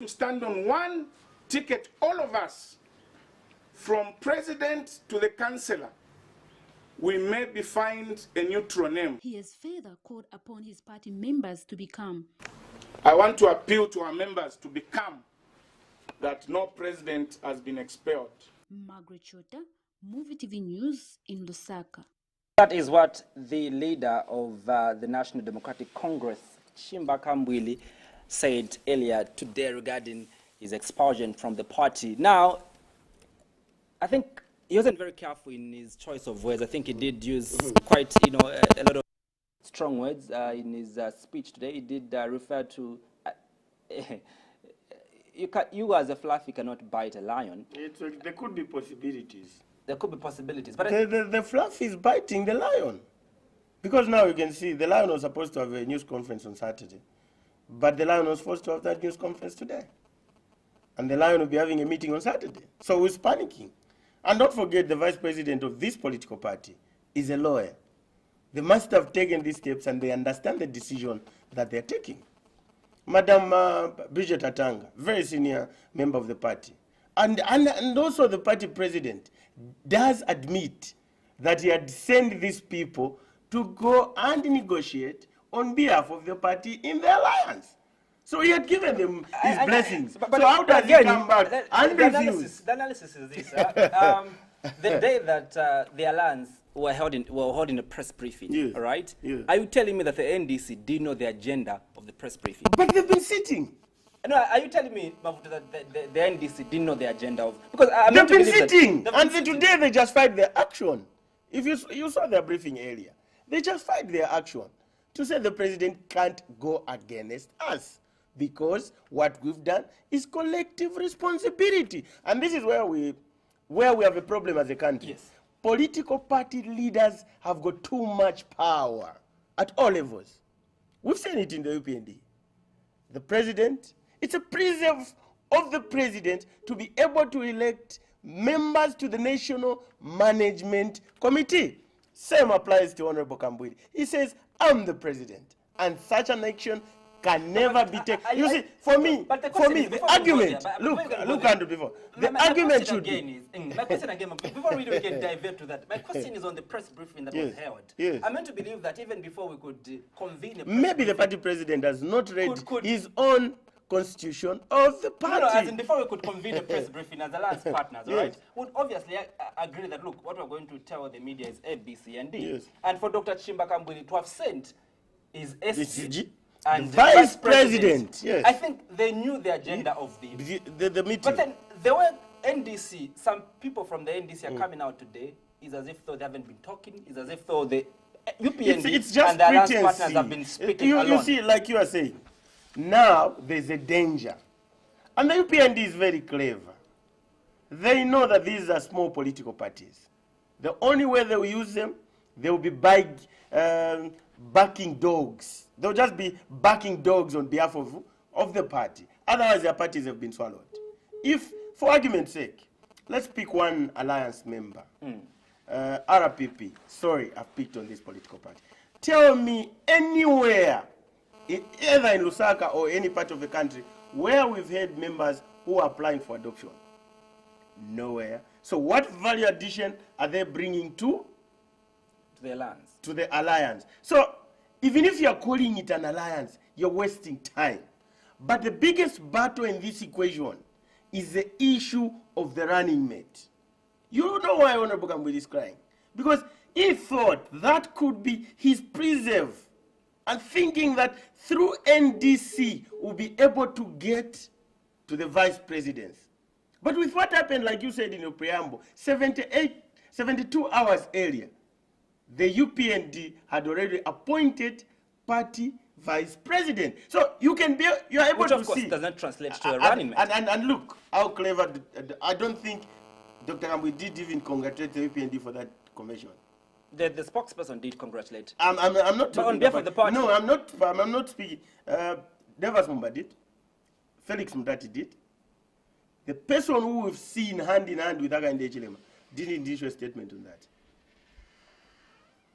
to stand on one ticket, all of us, from president to the councillor, we may be fined a neutral name. He has further called upon his party members to be calm. I want to appeal to our members to be calm, that no president has been expelled. Margaret Chota, Muvi TV News in Lusaka. That is what the leader of the National Democratic Congress, Chimbaka Mbwili, said earlier today regarding his expulsion from the party. Now, I think he wasn't very careful in his choice of words. I think he did use quite, a lot of strong words in his speech today. He did refer to you as a fluffy cannot bite a lion. There could be possibilities. There could be possibilities, but the fluff is biting the lion, because now you can see the lion was supposed to have a news conference on Saturday, but the lion was supposed to have that news conference today, and the lion will be having a meeting on Saturday. So who's panicking? And don't forget, the vice president of this political party is a lawyer. They must have taken these steps, and they understand the decision that they're taking. Madam Bridget Atanga, very senior member of the party, and also the party president, does admit that he had sent these people to go and negotiate on behalf of the party in the alliance. So he had given them his blessings. But so how does he come back and refuse? The analysis is this. The day that the alliance were holding a press briefing, yes. All right? Yes. Are you telling me that the NDC didn't know the agenda of the press briefing? But they've been sitting. No, are you telling me, Mabvuto, that the NDC didn't know the agenda of... Because they've been sitting, and today they justified their action. If you saw their briefing earlier, they justified their action to say the president can't go against us, because what we've done is collective responsibility. And this is where we have a problem as a country. Yes. Political party leaders have got too much power at all levels. We've seen it in the UPND. The president, it's a preserve of the president to be able to elect members to the National Management Committee. Same applies to Honorable Kambwili. He says, I'm the president, and such an action can never be taken. You see, for me, the argument, look, Andrew, before. The argument should be... My question again, before we can divert to that, my question is on the press briefing that was held. Yes. I'm meant to believe that even before we could convene a press maybe briefing, the party president has not read his own constitution of the party. No, as in before we could convene a press briefing as alliance partners, yes. Right? Would obviously agree that, look, what we're going to tell the media is A, B, C, and D. Yes. And for Dr. Chimbaka Mbwili to have sent his SG and the vice president, yes. I think they knew the agenda of the meeting. But then there were NDC, some people from the NDC are coming out today, is as if though they haven't been talking, is as if though the UPND it's just and the alliance pretense. partners have been speaking alone. You see, like you are saying, now there's a danger. And the UPND is very clever. They know that these are small political parties. The only way they will use them, they will be backing dogs. They'll just be backing dogs on behalf of the party. Otherwise, their parties have been swallowed. If, for argument's sake, let's pick one alliance member. RPP. Sorry, I've picked on this political party. Tell me anywhere, either in Lusaka or any part of the country, where we've had members who are applying for adoption. Nowhere. So what value addition are they bringing to the alliance? To the alliance. So even if you're calling it an alliance, you're wasting time. But the biggest battle in this equation is the issue of the running mate. You know why Honorable Kambwili is crying? Because he thought that could be his preserve, and thinking that through NDC will be able to get to the vice presidency. But with what happened, like you said in your preamble, 72 hours earlier, the UPND had already appointed party vice president. So you can be, you are able which to of course see. doesn't translate to a running mate. And look how clever. I don't think Dr. Kambwili did even congratulate the UPND for that convention. The spokesperson did congratulate. I'm not talking on behalf of the party. No, I'm not speaking. Devas Mumba did. Felix Mudati did. The person who we've seen hand in hand with Agande Chilema didn't issue a statement on that.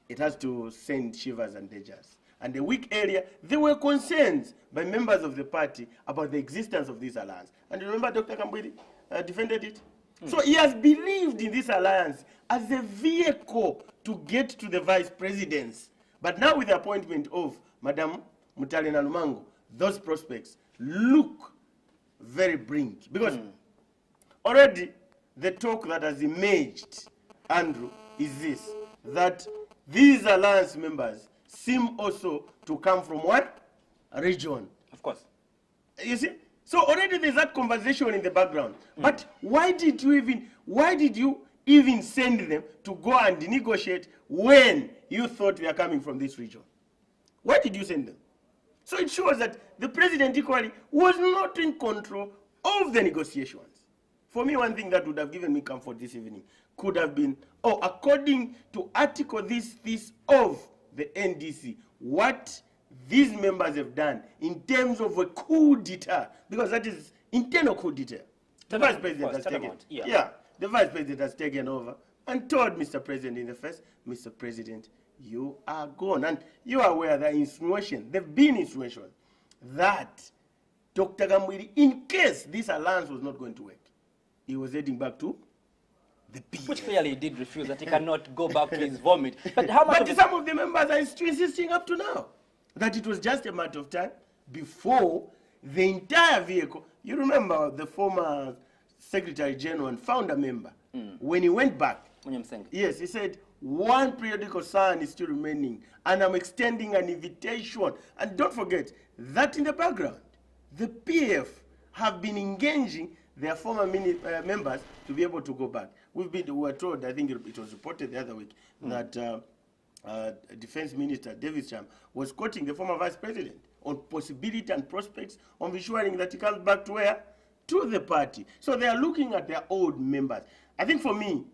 It has to send shivers and dangers. and a weak area, there were concerns by members of the party about the existence of this alliance. And remember Dr. Kambwili defended it? So he has believed in this alliance as a vehicle to get to the vice presidency. But now with the appointment of Madam Mutale Nalumango, those prospects look very brink. Because already the talk that has emerged, Andrew, is this, that these alliance members seem also to come from what? A region. Of course. You see? So already there's that conversation in the background. But why did you even send them to go and negotiate when you thought they are coming from this region? Why did you send them? So it shows that the president equally was not in control of the negotiations. For me, one thing that would have given me comfort this evening could have been, according to Article this of the NDC, what these members have done in terms of a coup d'etat, because that is internal coup d'etat. The vice president has taken, the vice president has taken over and told Mr. President in the face, Mr. President, you are gone. And you are aware that insinuation, there have been insinuation that Dr. Kambwili, in case this alliance was not going to work, he was heading back to the PF. Which clearly he did refuse, that he cannot go back to his vomit. But how much But some of the members are still insisting up to now that it was just a matter of time before the entire vehicle. You remember the former Secretary General and founder member, when he went back, yes, he said, one periodical sign is still remaining, and I'm extending an invitation. And don't forget that in the background, the PF have been engaging their former members to be able to go back. We were told, I think it was reported the other week, that Defense Minister David Cham was quoting the former Vice President on possibility and prospects of ensuring that he comes back to where? To the party. So they are looking at their old members. I think for me,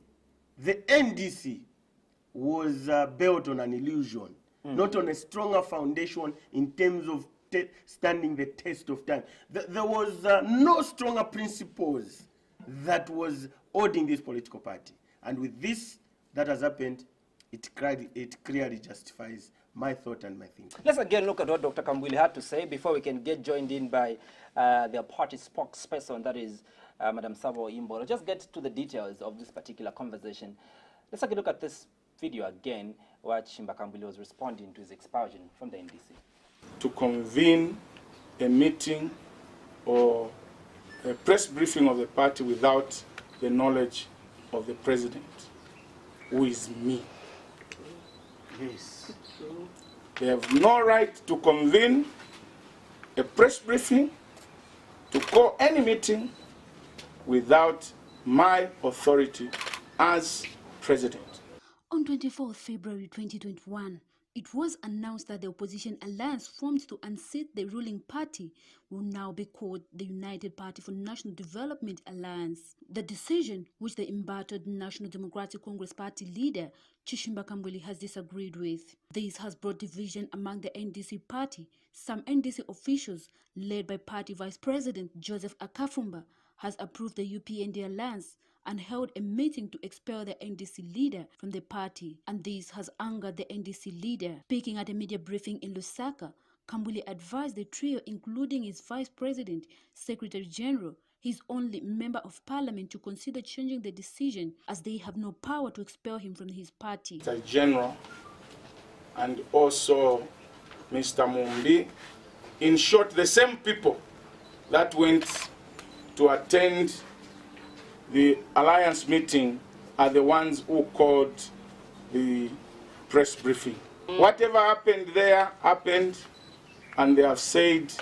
the NDC was built on an illusion, not on a stronger foundation in terms of standing the test of time. There was no stronger principles that was holding this political party. And with this that has happened, it clearly justifies my thought and my thinking. Let's again look at what Dr. Kambwili had to say before we can get joined in by their party spokesperson, that is Madam Saboi Imboela. Just get to the details of this particular conversation. Let's take a look at this video again, where Chimba Kambwili was responding to his expulsion from the NDC. To convene a meeting or a press briefing of the party without the knowledge of the president, who is me. Yes. They have no right to convene a press briefing, to call any meeting without my authority as president. On 24 February 2021, it was announced that the opposition alliance formed to unseat the ruling party will now be called the United Party for National Development Alliance. The decision, which the embattled National Democratic Congress Party leader Chishimba Kambwili has disagreed with. This has brought division among the NDC party. Some NDC officials, led by party Vice President Joseph Akafumba, has approved the UPND alliance and held a meeting to expel the NDC leader from the party, and this has angered the NDC leader. Speaking at a media briefing in Lusaka, Kambwili advised the trio, including his Vice President, Secretary General, his only member of parliament, to consider changing the decision as they have no power to expel him from his party. Secretary General and also Mr. Muvi, in short, the same people that went to attend the alliance meeting are the ones who called the press briefing. Whatever happened there happened, and they have said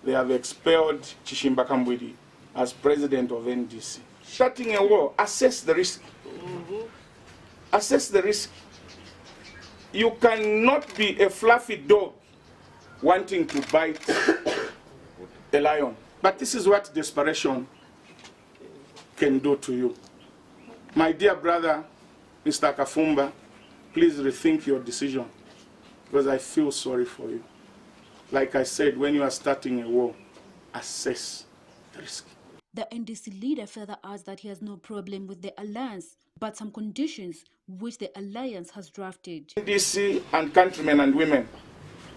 they have expelled Chishimba Kambwili as president of NDC. Starting a war, assess the risk. Assess the risk. You cannot be a fluffy dog wanting to bite a lion. But this is what desperation can do to you. My dear brother, Mr. Kafumba, please rethink your decision, because I feel sorry for you. Like I said, when you are starting a war, assess the risk. The NDC leader further adds that he has no problem with the alliance, but some conditions which the alliance has drafted. NDC and countrymen and women,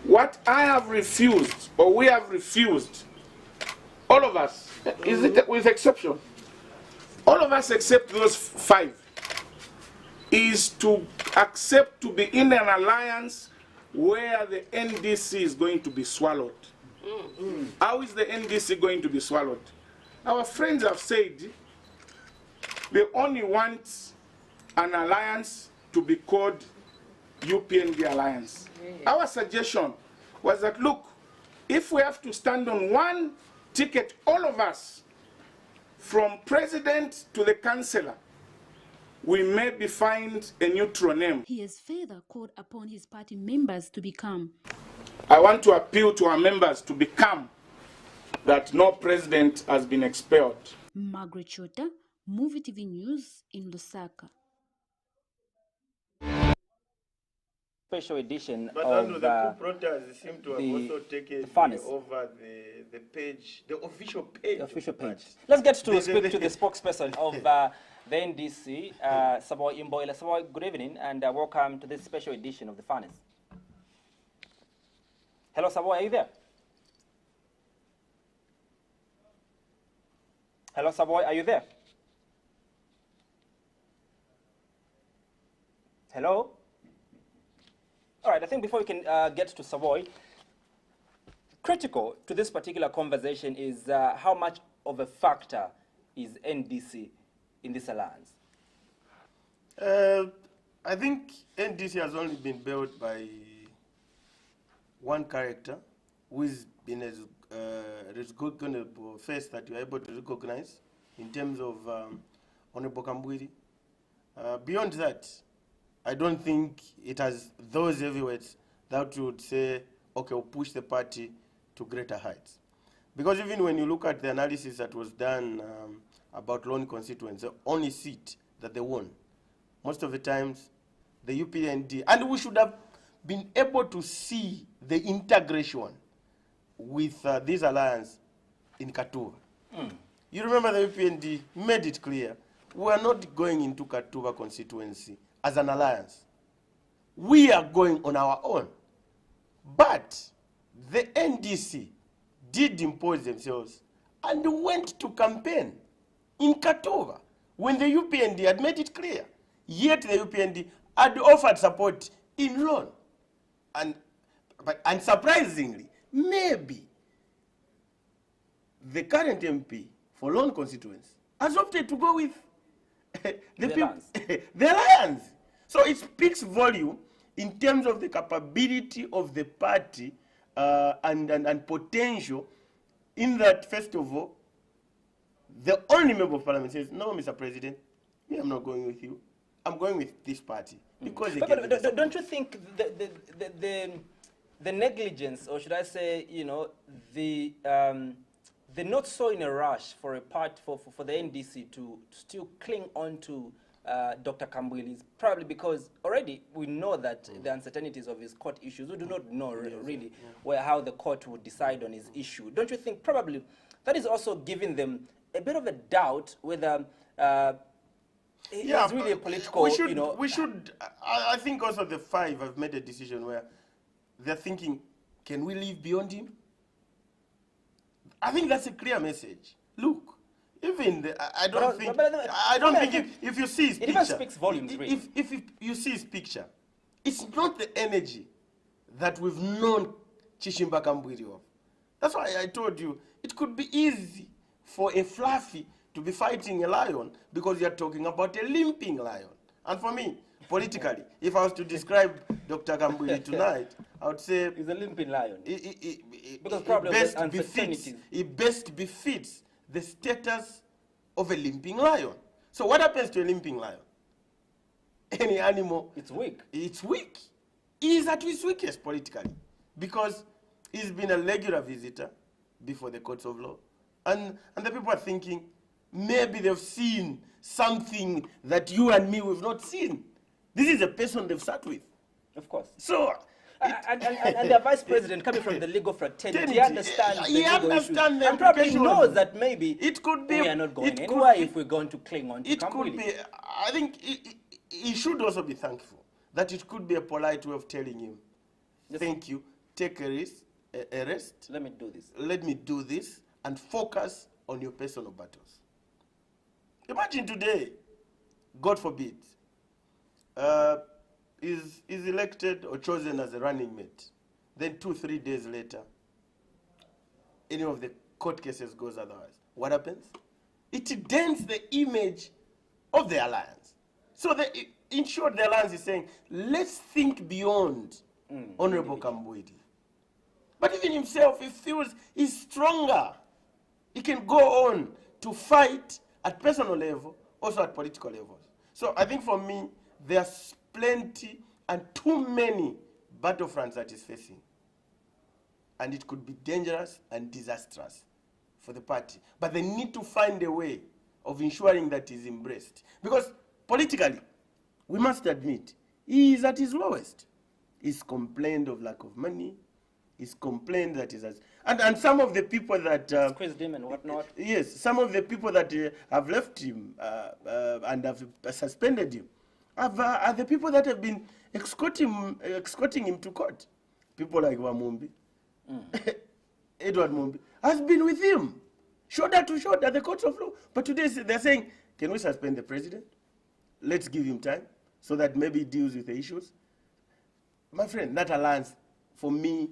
What I have refused, or we have refused, all of us, is it with exception, all of us except those 5, is to accept to be in an alliance where the NDC is going to be swallowed. How is the NDC going to be swallowed? Our friends have said they only want an alliance to be called UPND Alliance. Our suggestion was that, look, if we have to stand on one ticket, all of us, from president to the councillor, we maybe find a neutral name. He has further called upon his party members to become. I want to appeal to our members to be calm, that no president has been expelled. Margaret Chota, Muvi TV News in Lusaka. Special edition But of the coup protesters seem to have also taken over the page, the official page. The official page. Let's get to speak to the spokesperson of the NDC, Saboi Imboela. Saboi, good evening and welcome to this special edition of the Furnace. Hello, Saboi, are you there? Hello, Saboi, are you there? Hello? All right, I think before we can get to Saboi, critical to this particular conversation is how much of a factor is NDC in this alliance? I think NDC has only been built by one character who has been as recognizable face that you are able to recognize in terms of Honorable Kambwiri. Beyond that, I don't think it has those heavyweights that would say, okay, we'll push the party to greater heights. Because even when you look at the analysis that was done about Lone constituents, the only seat that they won, most of the times, the UPND, and we should have been able to see the integration with this alliance in Katuva. You remember the UPND made it clear, we are not going into Katuva constituency as an alliance. We are going on our own. But the NDC did impose themselves and went to campaign in Katuva when the UPND had made it clear. Yet the UPND had offered support in Lone. And surprisingly, maybe the current MP for Lone constituency has opted to go with the alliance. So it speaks volume in terms of the capability of the party and potential in that, first of all, the only member of parliament says, no, Mr. President, me, I'm not going with you. I'm going with this party. Because but don't you think the negligence, or should I say, you know, the not so in a rush for a part for the NDC to still cling on to Dr. Kambwili is probably because already we know that the uncertainties of his court issues, we do not know really how the court would decide on his issue. Don't you think probably that is also giving them a bit of a doubt whether it's really a political, I think also the 5 have made a decision where they're thinking, can we live beyond him? I think that's a clear message. Look, even I don't think if you see his picture, even speaks volumes, really. If you see his picture, it's not the energy that we've known Chishimba Kambwiri of. That's why I told you it could be easy for a fluffy to be fighting a lion because you're talking about a limping lion. And for me, politically, if I was to describe Dr. Kambwiri tonight, I would say he's a limping lion. It best befits the status of a limping lion. So what happens to a limping lion? Any animal, it's weak. It's weak. He is at his weakest politically because he's been a regular visitor before the courts of law. And the people are thinking, maybe they've seen something that you and me we've not seen. This is a person they've sat with. Of course. So, and the vice president coming from the legal fraternity, he understands the legal issues. And probably knows that maybe it could be, we are not going anywhere if we're going to cling on to it could be. I think he should also be thankful that it could be a polite way of telling him, thank you, take a rest. Let me do this. Let me do this and focus on your personal battles. Imagine today, God forbid, is elected or chosen as a running mate. Then 2-3 days later, any of the court cases goes otherwise. What happens? It dents the image of the alliance. So in short, the alliance is saying, let's think beyond Honorable Kambwidi. But even himself, he feels he's stronger. He can go on to fight at personal level, also at political levels. So I think for me, there's plenty and too many battlefronts that he's facing. And it could be dangerous and disastrous for the party. But they need to find a way of ensuring that he's embraced. Because politically, we must admit, he is at his lowest. He's complained of lack of money. He's complained that he's... And some of the people that... squeezed him and whatnot. Yes, some of the people that have left him and have suspended him are the people that have been escorting him to court. People like Wamumbi, Edward Mumbi, has been with him, shoulder to shoulder, at the courts of law. But today they're saying, can we suspend the president? Let's give him time so that maybe he deals with the issues. My friend, that alliance, for me,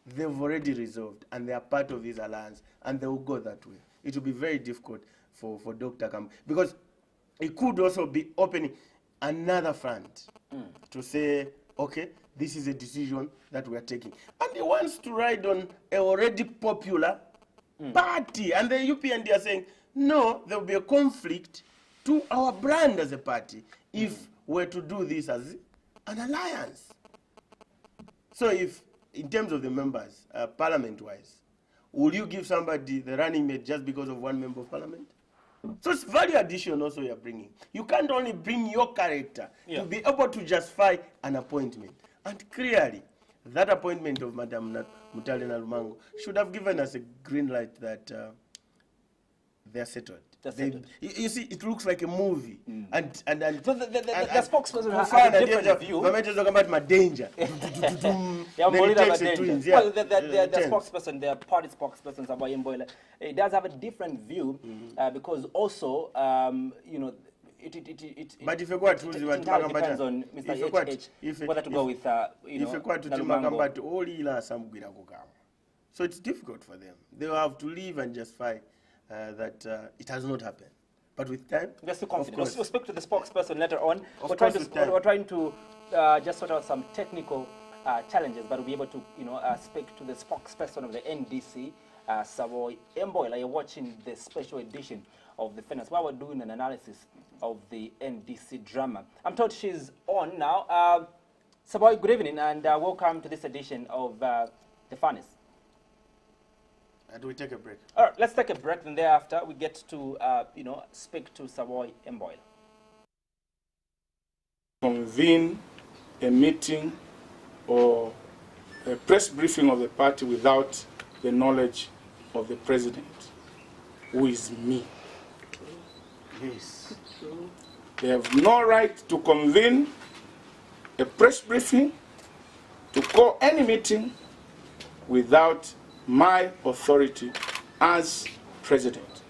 they've already resolved, and they are part of this alliance, and they will go that way. It will be very difficult for Dr. Kam, because it could also be opening another front to say, okay, this is a decision that we are taking. And he wants to ride on an already popular party, and the UPND are saying, no, there will be a conflict to our brand as a party if we're to do this as an alliance. So if, in terms of the members, parliament-wise, will you give somebody the running mate just because of one member of parliament? So it's value addition also you're bringing. You can't only bring your character to be able to justify an appointment. And clearly, that appointment of Madam Mutalena Lumango should have given us a green light that they're settled. You see, it looks like a movie. And So the spokesperson has a different view. Danger. Well, the spokesperson, the party spokesperson, Saboi Imboela, it does have a different view because also, you know, it but if you go to entirely depends on Mr. H whether to go with, you know, so it's difficult for them. They will have to leave and justify that it has not happened. But with time, just too confident. We'll speak to the spokesperson later on. We're trying to just sort out some technical challenges, but we'll be able to, you know, speak to the spokesperson of the NDC, Saboi Imboela. You're watching the special edition of the Finance, while we're doing an analysis of the NDC drama. I'm told she's on now. Saboi, good evening, and welcome to this edition of the Finance. Do we take a break? All right, let's take a break, and thereafter we get to, you know, speak to Saboi Imboela. Convene a meeting or a press briefing of the party without the knowledge of the president, who is me. Yes. They have no right to convene a press briefing, to call any meeting without my authority as president.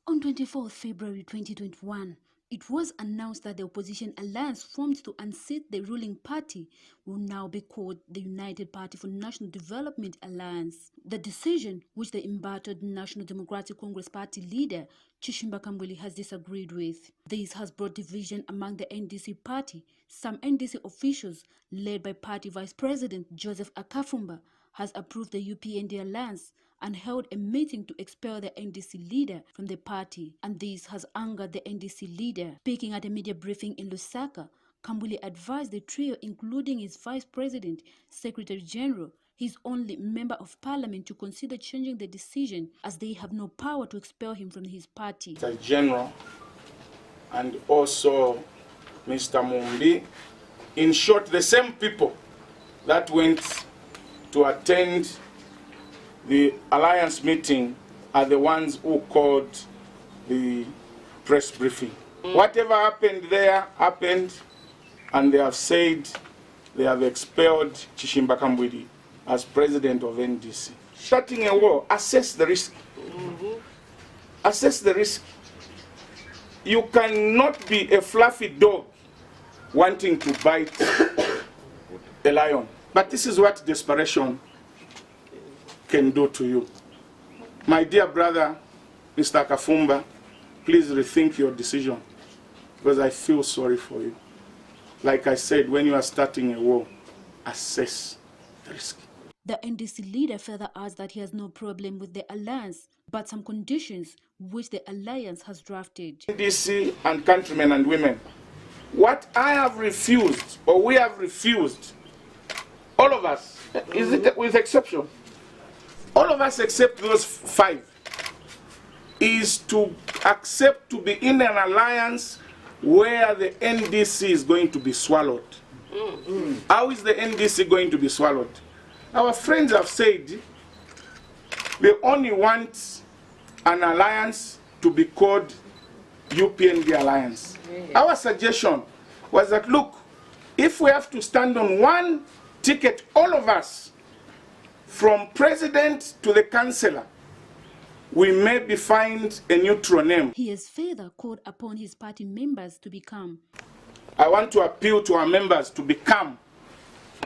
On 24 February 2021, it was announced that the opposition alliance formed to unseat the ruling party will now be called the United Party for National Development Alliance. The decision, which the embattled National Democratic Congress Party leader Chishimba Kambwili has disagreed with. This has brought division among the NDC party. Some NDC officials, led by party Vice President Joseph Akafumba, has approved the UPND alliance and held a meeting to expel the NDC leader from the party. And this has angered the NDC leader. Speaking at a media briefing in Lusaka, Kambwili advised the trio, including his Vice President, Secretary General, his only member of parliament, to consider changing the decision as they have no power to expel him from his party. Secretary General and also Mr. Muvi, in short, the same people that went to attend the alliance meeting are the ones who called the press briefing. Whatever happened there happened, and they have said they have expelled Chishimba Kambwili as president of NDC. Starting a war, assess the risk. Assess the risk. You cannot be a fluffy dog wanting to bite a lion. But this is what desperation can do to you. My dear brother, Mr. Kafumba, please rethink your decision, because I feel sorry for you. Like I said, when you are starting a war, assess the risk. The NDC leader further adds that he has no problem with the alliance, but some conditions which the alliance has drafted. NDC and countrymen and women, what I have refused, or we have refused, all of us, is it with exception, all of us except those 5, is to accept to be in an alliance where the NDC is going to be swallowed. How is the NDC going to be swallowed? Our friends have said they only want an alliance to be called UPND Alliance. Our suggestion was that, look, if we have to stand on one ticket, all of us, from president to the councillor, we maybe find a neutral name. He has further called upon his party members to become. I want to appeal to our members to become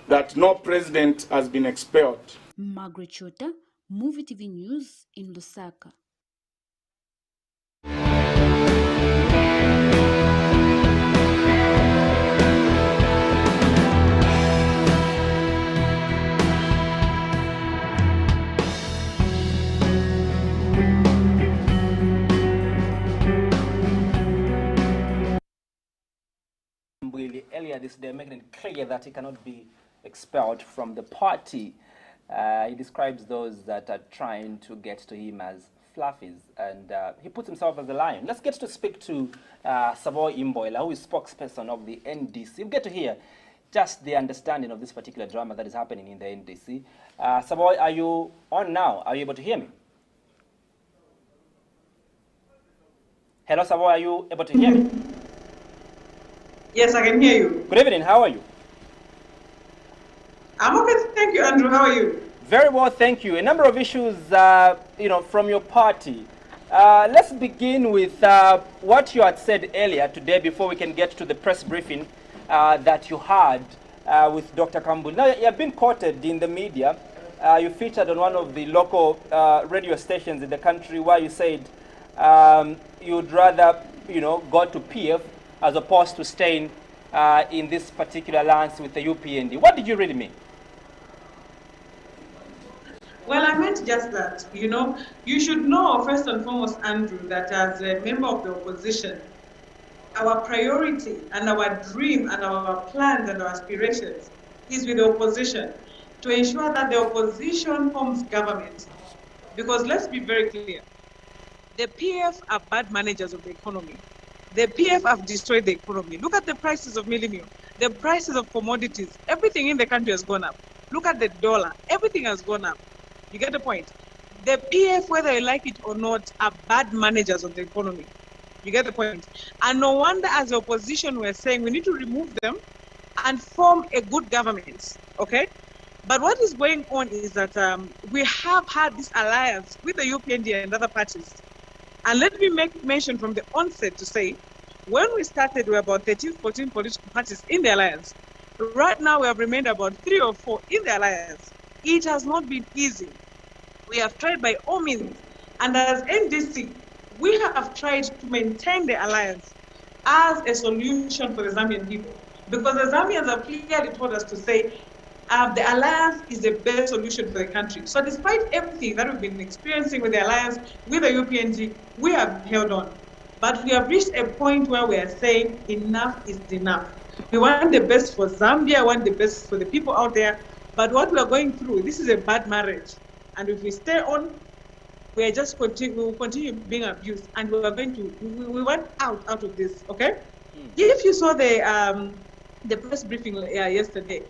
that no president has been expelled. Margaret Chota, Muvi TV News in Lusaka. Earlier this day, making it clear that he cannot be expelled from the party. He describes those that are trying to get to him as fluffies, and he puts himself as a lion. Let's get to speak to Saboi Imboela, who is spokesperson of the NDC. We'll get to hear just the understanding of this particular drama that is happening in the NDC. Saboi, are you on now? Are you able to hear me? Hello, Saboi, are you able to hear me? Yes, I can hear you. Good evening, how are you? I'm okay, thank you, Andrew. How are you? Very well, thank you. A number of issues, from your party. Let's begin with what you had said earlier today before we can get to the press briefing that you had with Dr. Kambuli. Now, you have been quoted in the media. You featured on one of the local radio stations in the country where you said you'd rather, go to PF as opposed to staying in this particular alliance with the UPND. What did you really mean? Well, I meant just that, you should know first and foremost, Andrew, that as a member of the opposition, our priority and our dream and our plans and our aspirations is with the opposition to ensure that the opposition forms government. Because let's be very clear, the PF are bad managers of the economy. The PF have destroyed the economy. Look at the prices of millennium, the prices of commodities. Everything in the country has gone up. Look at the dollar. Everything has gone up. You get the point? The PF, whether you like it or not, are bad managers of the economy. You get the point? And no wonder as the opposition we're saying we need to remove them and form a good government, okay? But what is going on is that we have had this alliance with the UPND and other parties. And let me make mention from the onset to say, when we started, we were about 13, 14 political parties in the alliance. Right now, we have remained about 3 or 4 in the alliance. It has not been easy. We have tried by all means. And as NDC, we have tried to maintain the alliance as a solution for the Zambian people. Because the Zambians have clearly told us to say, the alliance is the best solution for the country. So despite everything that we've been experiencing with the alliance, with the UPNG, we have held on. But we have reached a point where we are saying enough is enough. We want the best for Zambia, we want the best for the people out there. But what we are going through, this is a bad marriage. And if we stay on, we are just we will continue being abused. And we are going to, we want out of this, okay? If you saw the press briefing yesterday,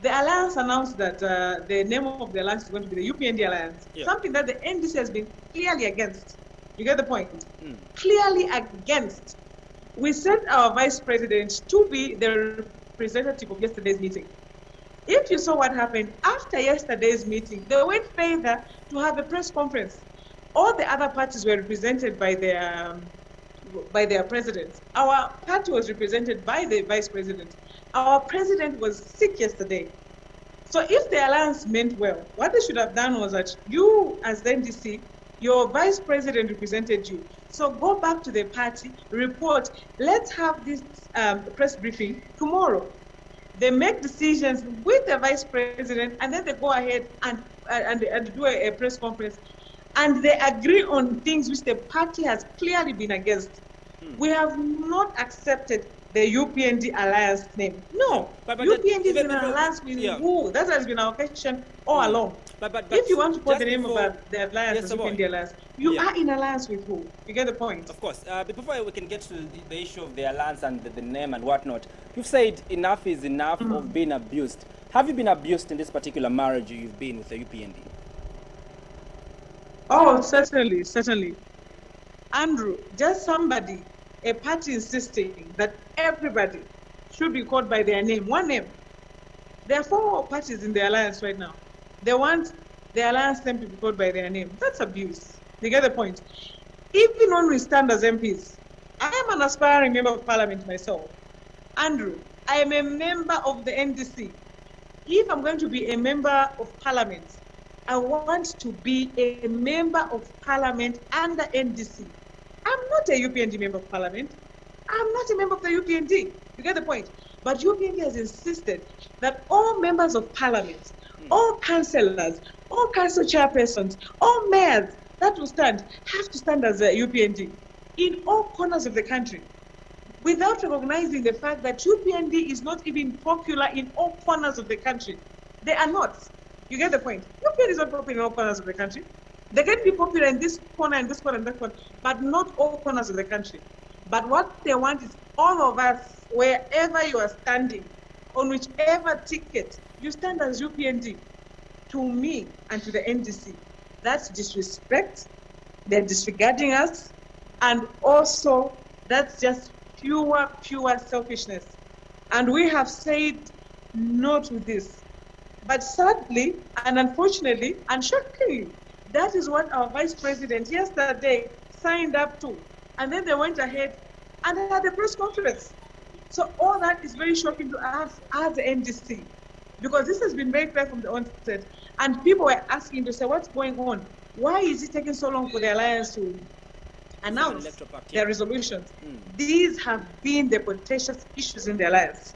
the alliance announced that the name of the alliance is going to be the UPND Alliance, something that the NDC has been clearly against. You get the point? Clearly against. We sent our vice president to be the representative of yesterday's meeting. If you saw what happened after yesterday's meeting, they went further to have a press conference. All the other parties were represented by their presidents. Our party was represented by the vice president. Our president was sick yesterday. So if the alliance meant well, what they should have done was that you, as the NDC, your vice president represented you. So go back to the party, report. Let's have this press briefing tomorrow. They make decisions with the vice president, and then they go ahead and do a press conference, and they agree on things which the party has clearly been against. We have not accepted the UPND alliance name. No, But UPND is in an alliance with who? That has been our question all along. But if you want to put just the name before- of the alliance Yes, as Saboi. UPND alliance, you are in alliance with who? You get the point? Of course. But before we can get to the issue of the alliance and the name and whatnot, you've said enough is enough of being abused. Have you been abused in this particular marriage you've been with the UPND? Oh, certainly, certainly. Andrew, just somebody, a party insisting that everybody should be called by their name, one name. There are 4 parties in the alliance right now. They want the alliance name to be called by their name. That's abuse. You get the point? Even when we stand as MPs, I am an aspiring member of parliament myself. Andrew, I am a member of the NDC. If I'm going to be a member of parliament, I want to be a member of parliament under NDC. I'm not a UPND member of parliament. I'm not a member of the UPND. You get the point? But UPND has insisted that all members of parliament, all councillors, all council chairpersons, all mayors that will stand have to stand as a UPND in all corners of the country, without recognizing the fact that UPND is not even popular in all corners of the country. They are not. You get the point? UPND is not popular in all corners of the country. They can be popular in this corner and this corner and that corner, but not all corners of the country. But what they want is all of us, wherever you are standing, on whichever ticket, you stand as UPND. To me and to the NDC, that's disrespect. They're disregarding us. And also, that's just pure selfishness. And we have said no to this. But sadly, and unfortunately, and shockingly, that is what our vice president yesterday signed up to. And then they went ahead and had a press conference. So all that is very shocking to us as the NDC, because this has been very clear from the onset. And people were asking to say, what's going on? Why is it taking so long for the alliance to announce their resolutions? These have been the contentious issues in the alliance.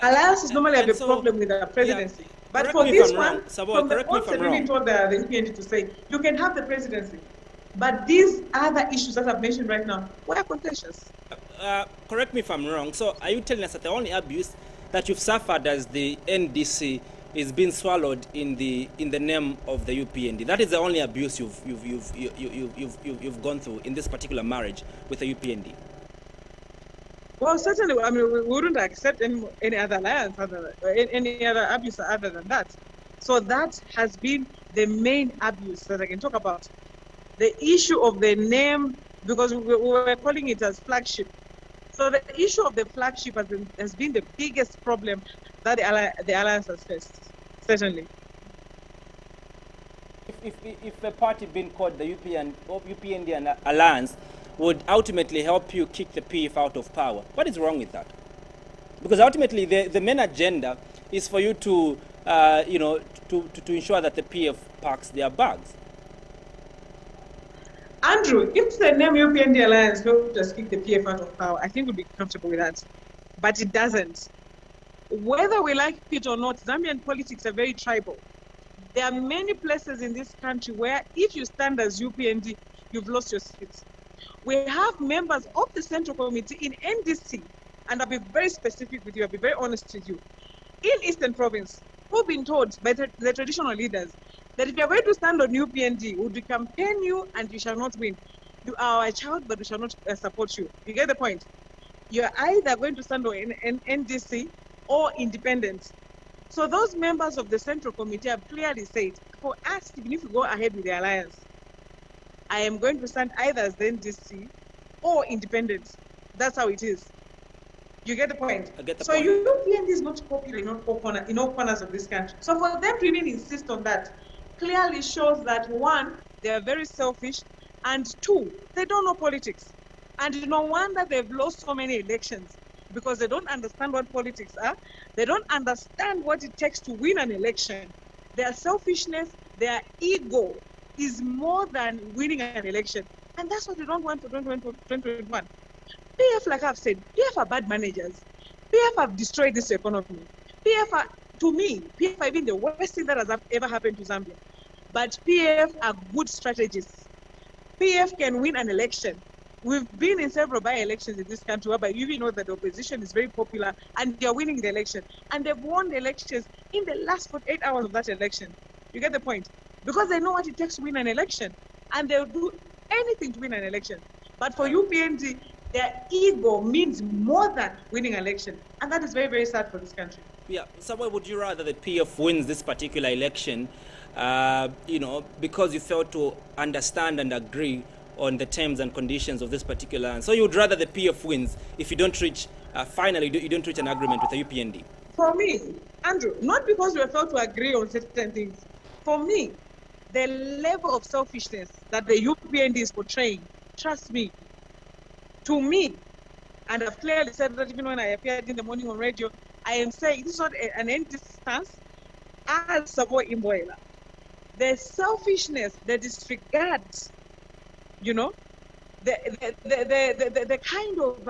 Alliances normally have a problem with the presidency. But for this one, from the onset, we've been told the UPND to say, you can have the presidency. But these other issues that I've mentioned right now were contentious. Correct me if I'm wrong. So are you telling us that the only abuse that you've suffered as the NDC is being swallowed in the name of the UPND? That is the only abuse you've gone through in this particular marriage with the UPND? Well, certainly, I mean, we wouldn't accept any other alliance, any other abuse other than that. So that has been the main abuse that I can talk about. The issue of the name, because we were calling it as flagship. So the issue of the flagship has been the biggest problem that the alliance has faced, certainly. If a party being called the UPND and Alliance would ultimately help you kick the PF out of power, what is wrong with that? Because ultimately the main agenda is for you to ensure that the PF packs their bags. Andrew, if the name UPND Alliance helped us kick the PF out of power, I think we'd be comfortable with that. But it doesn't. Whether we like it or not, Zambian politics are very tribal. There are many places in this country where if you stand as UPND, you've lost your seat. We have members of the Central Committee in NDC, and I'll be very specific with you, I'll be very honest with you, in Eastern Province, who've been told by the traditional leaders that if you're going to stand on UPND, we will campaign you and you shall not win. You are our child, but we shall not support you. You get the point? You're either going to stand on NDC or independent. So those members of the Central Committee have clearly said, for us, even if we go ahead with the alliance, I am going to stand either as the NDC or independent. That's how it is. You get the point? I get the so point. UPND is not popular in all corners of this country. So for them to even insist on that clearly shows that, one, they are very selfish, and two, they don't know politics. And no wonder they've lost so many elections, because they don't understand what politics are. They don't understand what it takes to win an election. Their selfishness, their ego is more than winning an election. And that's what they don't want for 2021. PF, like I've said, PF are bad managers. PF have destroyed this economy. PF are, to me, PF are even the worst thing that has ever happened to Zambia. But PF are good strategists. PF can win an election. We've been in several by-elections in this country whereby you know that the opposition is very popular and they're winning the election. And they've won the elections in the last 48 hours of that election. You get the point? Because they know what it takes to win an election. And they'll do anything to win an election. But for UPND, their ego means more than winning an election. And that is very, very sad for this country. Yeah, Saboi, would you rather the PF wins this particular election, because you failed to understand and agree on the terms and conditions of this particular land? So you would rather the PF wins if you don't reach, finally, you don't reach an agreement with the UPND? For me, Andrew, not because we failed to agree on certain things. For me, the level of selfishness that the UPND is portraying, trust me, to me, and I've clearly said that even when I appeared in the morning on radio, I am saying this is not an NDC stance as Saboi Imboela. The selfishness, the disregard, the kind of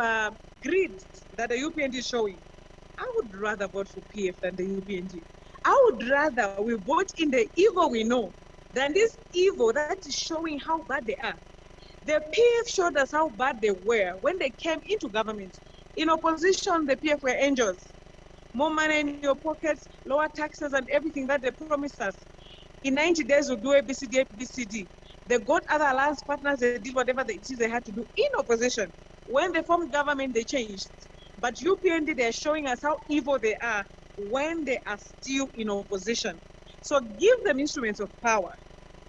greed that the UPND is showing, I would rather vote for PF than the UPND. I would rather we vote in the evil we know than this evil that is showing how bad they are. The PF showed us how bad they were when they came into government. In opposition, the PF were angels. More money in your pockets, lower taxes, and everything that they promised us. In 90 days, we'll do ABCD, ABCD. They got other alliance partners, they did whatever it is they had to do in opposition. When they formed government, they changed. But UPND, they're showing us how evil they are when they are still in opposition. So give them instruments of power.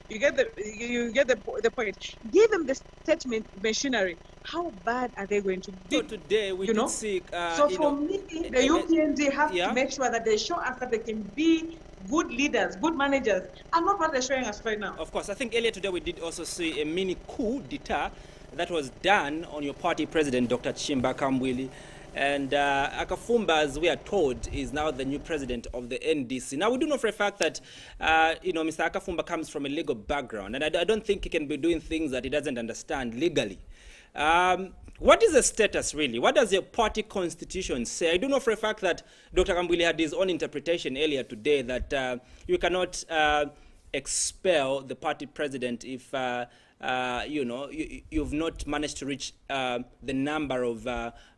You get the point. Give them the statement machinery. How bad are they going to be? So today we did see. So for me, the UPND have to make sure that they show us that they can be good leaders, good managers, and not what they're showing us right now. Of course, I think earlier today we did also see a mini coup d'etat that was done on your party president, Dr. Chimbaka Mbwili. And Akafumba, as we are told, is now the new president of the NDC. Now, we do know for a fact that, Mr. Akafumba comes from a legal background, and I don't think he can be doing things that he doesn't understand legally. What is the status, really? What does your party constitution say? I do know for a fact that Dr. Kambwili had his own interpretation earlier today that you cannot expel the party president if you've not managed to reach the number of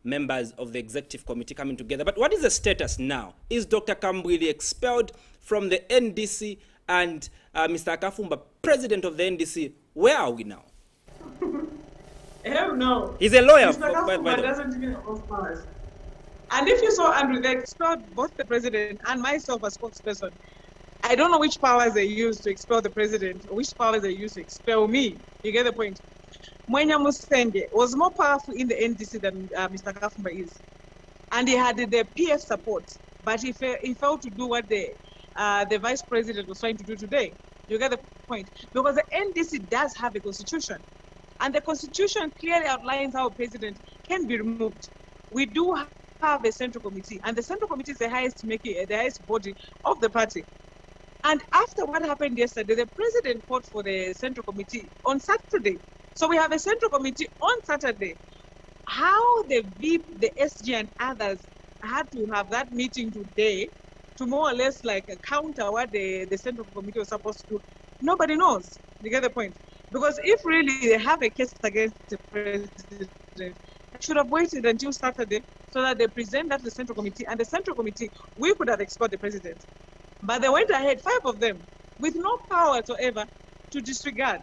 members of the executive committee coming together. But what is the status now? Is Dr. Kambwili expelled from the NDC and Mr. Akafumba, president of the NDC? Where are we now? Hell no. He's a lawyer. Mr. Akafumba doesn't even have powers. And if you saw Andrew, they expelled both the president and myself as spokesperson. I don't know which powers they use to expel the president, or which powers they use to expel me. You get the point? Mwenya Musende was more powerful in the NDC than Mr. Akafumba is. And he had the PF support, but he failed to do what the vice president was trying to do today. You get the point? Because the NDC does have a constitution. And the constitution clearly outlines how a president can be removed. We do have a central committee, and the central committee is the highest body of the party. And after what happened yesterday, the president fought for the central committee on Saturday. So we have a central committee on Saturday. How the VIP, the SG, and others had to have that meeting today to more or less like counter what the central committee was supposed to do, nobody knows. You get the point? Because if really they have a case against the president, they should have waited until Saturday so that they present that to the central committee, and the central committee, we could have expelled the president. But they went ahead, 5 of them, with no power whatsoever to disregard.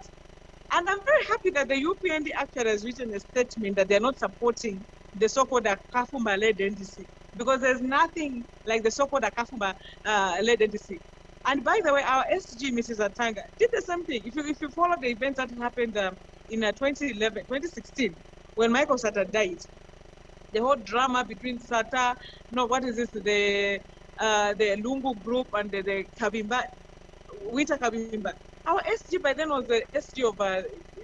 And I'm very happy that the UPND actually has written a statement that they're not supporting the so-called Akafumba-led NDC, because there's nothing like the so-called Akafumba-led NDC. And by the way, our SG, Mrs. Atanga, did the same thing. If you follow the events that happened in 2016, when Michael Sata died, the whole drama between SATA, no, what is this, the Lungu group and the Kabimba, Winter Kabimba. Our SG by then was the SG of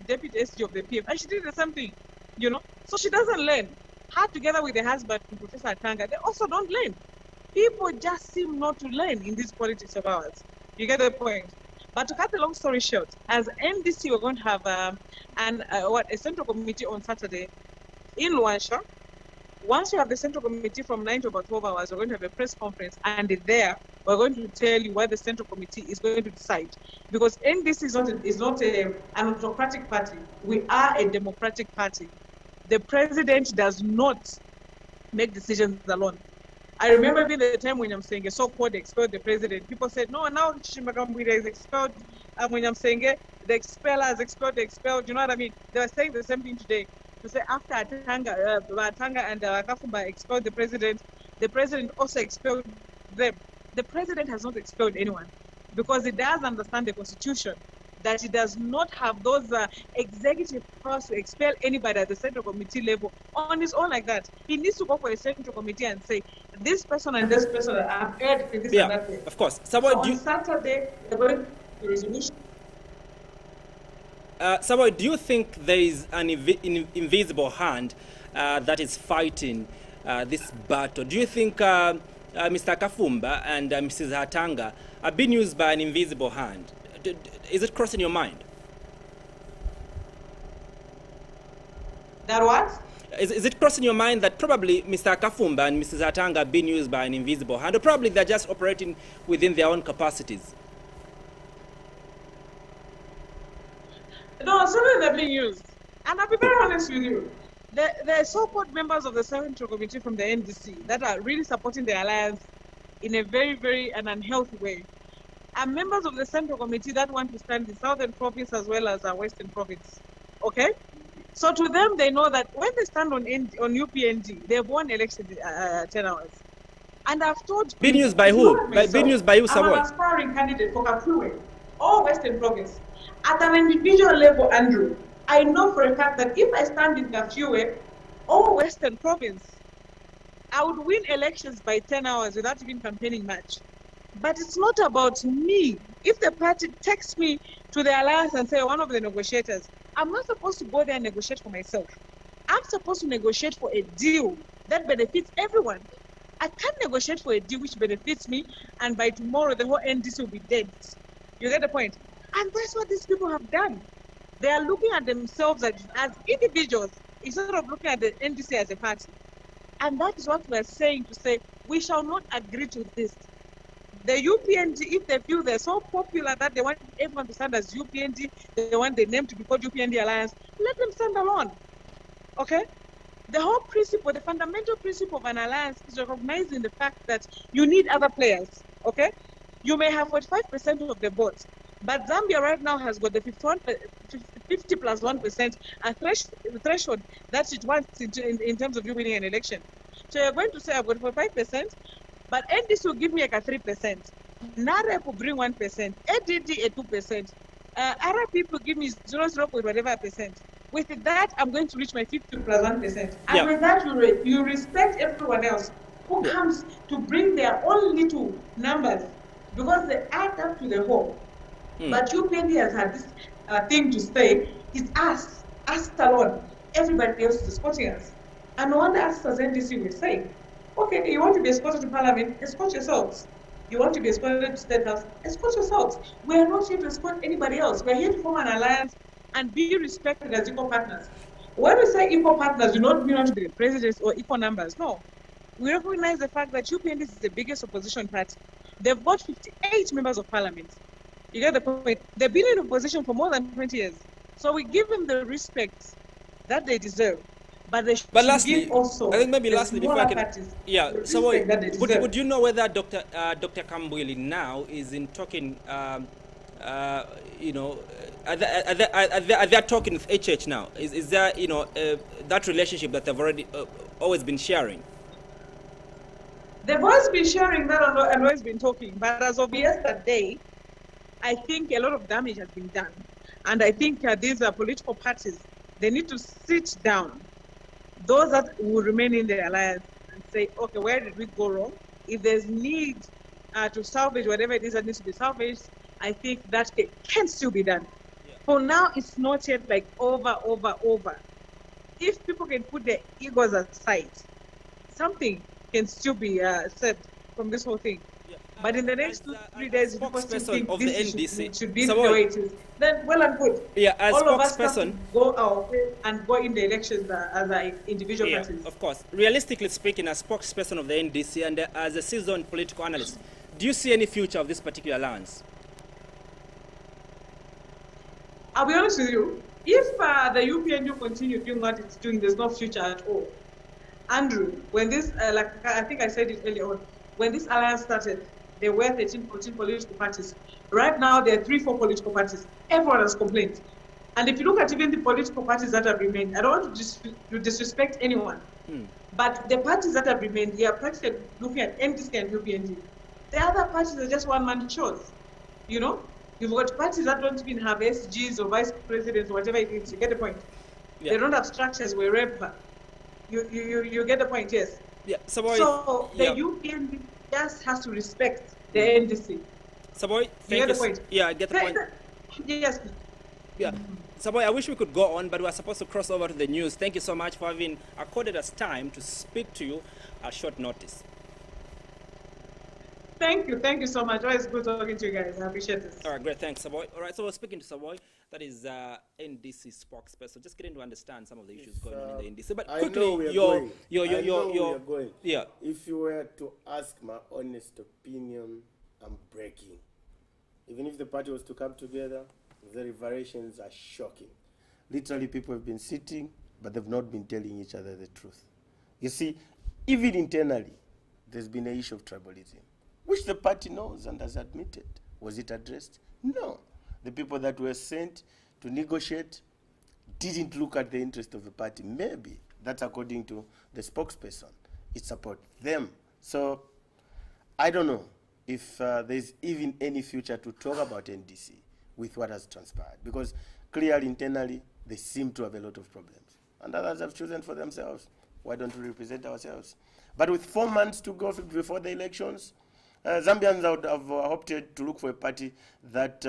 deputy SG of the PM, and she did the same thing, you know. So she doesn't learn. Her together with the husband, Professor Tanga, they also don't learn. People just seem not to learn in this politics of ours. You get the point? But to cut the long story short, as NDC, we're going to have a central committee on Saturday in Luansha. Once you have the central committee from 9 to about 12 hours, we're going to have a press conference, and there we're going to tell you what the central committee is going to decide. Because NDC is not an autocratic party. We are a democratic party. The president does not make decisions alone. I remember even the time when I'm saying a so-called expelled the president. People said, no, now Chimbagambwira is expelled. When I'm saying the expeller has expelled the expelled. You know what I mean? They were saying the same thing today. To say after Tanga and Kafumba expelled the president also expelled them. The president has not expelled anyone because he does understand the constitution that he does not have those executive powers to expel anybody at the central committee level on his own like that. He needs to go for a central committee and say, this person and this person have heard this and that way. Of course. So on Saturday, they're going to the resolution. Saboi, do you think there is an invisible hand that is fighting this battle? Do you think Mr. Kafumba and Mrs. Hatanga are being used by an invisible hand? Is it crossing your mind? That what? Is it crossing your mind that probably Mr. Kafumba and Mrs. Hatanga are being used by an invisible hand, or probably they're just operating within their own capacities? No, certainly they're being used. And I'll be very honest with you. The so-called members of the Central Committee from the NDC that are really supporting the alliance in a very, very unhealthy way are members of the Central Committee that want to stand the Southern Province as well as our Western Province. Okay? So to them, they know that when they stand on UPND, they've won election 10 hours. And I've told being used by who? Being used by who, Saboi? I'm an aspiring candidate for Kafue, or Western Province. At an individual level, Andrew, I know for a fact that if I stand in Kafue or Western Province, I would win elections by 10 hours without even campaigning much. But it's not about me. If the party takes me to the alliance and say one of the negotiators, I'm not supposed to go there and negotiate for myself. I'm supposed to negotiate for a deal that benefits everyone. I can't negotiate for a deal which benefits me, and by tomorrow the whole NDC will be dead. You get the point? And that's what these people have done. They are looking at themselves as individuals instead of looking at the NDC as a party. And that is what we are saying, to say we shall not agree to this. The UPND, if they feel they're so popular that they want everyone to stand as UPND, they want the name to be called UPND Alliance, let them stand alone. Okay? The whole principle, the fundamental principle of an alliance is recognizing the fact that you need other players. Okay? You may have 45% of the votes, but Zambia right now has got the 50 plus 1% threshold that it wants in terms of you winning an election. So you're going to say I've got 45%, but NDC will give me like a 3%. NAREP will bring 1%. ADD a 2%. Arab people give me 0.0 whatever percent. With that, I'm going to reach my 50 plus 1%. And with that, you respect everyone else who comes to bring their own little numbers, because they add up to the whole. But UPND has had this thing to say, it's us alone. Everybody else is escorting us. And no wonder us as NDC will say, okay, you want to be escorted to Parliament, escort yourselves. You want to be escorted to State House, escort yourselves. We are not here to escort anybody else. We are here to form an alliance and be respected as equal partners. When we say equal partners, do not mean to be presidents or equal numbers. No. We recognize the fact that UPND is the biggest opposition party. They've got 58 members of Parliament. You get the point? They've been in opposition for more than 20 years. So we give them the respect that they deserve. But they should give also, I think maybe lastly, before I can, parties, so would you know whether Dr. Kambwili now is in talking, you know, are they talking with HH now? Is there, you know, that relationship that they've already always been sharing? They've always been sharing that and always been talking, but as of yesterday, I think a lot of damage has been done. And I think these political parties, they need to sit down those that will remain in the alliance and say, okay, where did we go wrong? If there's need to salvage whatever it is that needs to be salvaged, I think that it can still be done. For now, it's not yet like over. If people can put their egos aside, something can still be said from this whole thing. But in the next 2-3 days, if people still think of the this NDC, should be the way it is, then well and good. Yeah, as all of us have to spokesperson, go our way and go in the elections as our individual yeah, parties. of course. Realistically speaking, as spokesperson of the NDC and as a seasoned political analyst, do you see any future of this particular alliance? I'll be honest with you, if the UPNU continue doing what it's doing, there's no future at all. Andrew, when this, like I think I said it earlier on, when this alliance started, there were 13, 14 political parties. Right now, there are 3-4 political parties. Everyone has complained. And if you look at even the political parties that have remained, I don't want to disrespect anyone, but the parties that have remained, they are practically looking at NDC and UPND. The other parties are just one-man shows, you know? You've got parties that don't even have SGs or vice presidents or whatever it is. You get the point? Yeah. They don't have structures wherever. You get the point, yes? Yeah. So the UPND just has to respect the NDC. Saboi, thank you. Get the point? Yeah, I get the point. Yes. Yeah. Saboi, I wish we could go on, but we're supposed to cross over to the news. Thank you so much for having accorded us time to speak to you at short notice. Thank you so much. Always good talking to you guys. I appreciate this. All right, great. Thanks, Saboi. All right, so we're speaking to Saboi, that is NDC spokesperson. Just getting to understand some of the issues going on in the NDC. But quickly, yeah. If you were to ask my honest opinion, I'm breaking. Even if the party was to come together, the revelations are shocking. Literally, people have been sitting, but they've not been telling each other the truth. You see, even internally, there's been an issue of tribalism, which the party knows and has admitted. Was it addressed? No. The people that were sent to negotiate didn't look at the interest of the party. Maybe that's according to the spokesperson. It's about them. So I don't know if there's even any future to talk about NDC with what has transpired, because clearly internally they seem to have a lot of problems, and others have chosen for themselves. Why don't we represent ourselves? But with 4 months to go before the elections, Zambians would have opted to look for a party that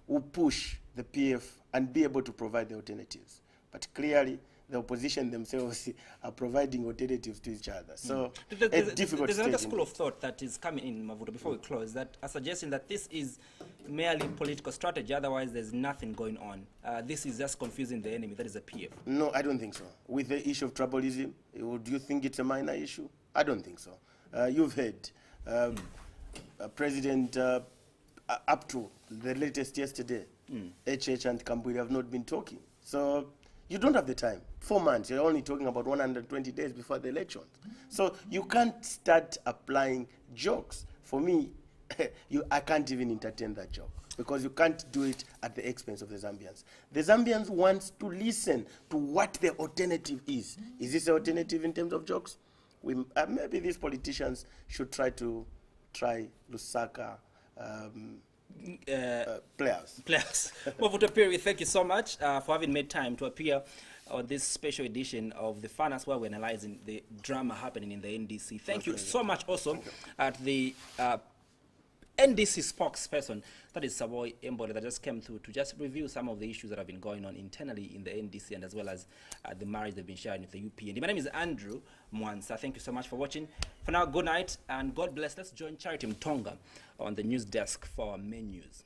will push the PF and be able to provide the alternatives. But clearly, the opposition themselves are providing alternatives to each other. So there's another school of thought that is coming in, Mabvuto, before we close, that are suggesting that this is merely political strategy, otherwise there's nothing going on. This is just confusing the enemy, that is the PF. No, I don't think so. With the issue of tribalism, do you think it's a minor issue? I don't think so. You've heard President, up to the latest yesterday, HH and Kambuli have not been talking. So you don't have the time. 4 months, you're only talking about 120 days before the elections. So you can't start applying jokes. For me, I can't even entertain that joke, because you can't do it at the expense of the Zambians. The Zambians want to listen to what the alternative is. Is this an alternative in terms of jokes? Maybe these politicians should try Lusaka players. Mabvuto Phiri, thank you so much for having made time to appear on this special edition of the Finance, where we're analyzing the drama happening in the NDC. Thank you so much also at the NDC spokesperson, that is Saboi Imboela, that just came through to just review some of the issues that have been going on internally in the NDC, and as well as the marriage they've been sharing with the UPND. My name is Andrew Mwansa. Thank you so much for watching. For now, good night and God bless. Let's join Charity Mtonga on the news desk for our main news.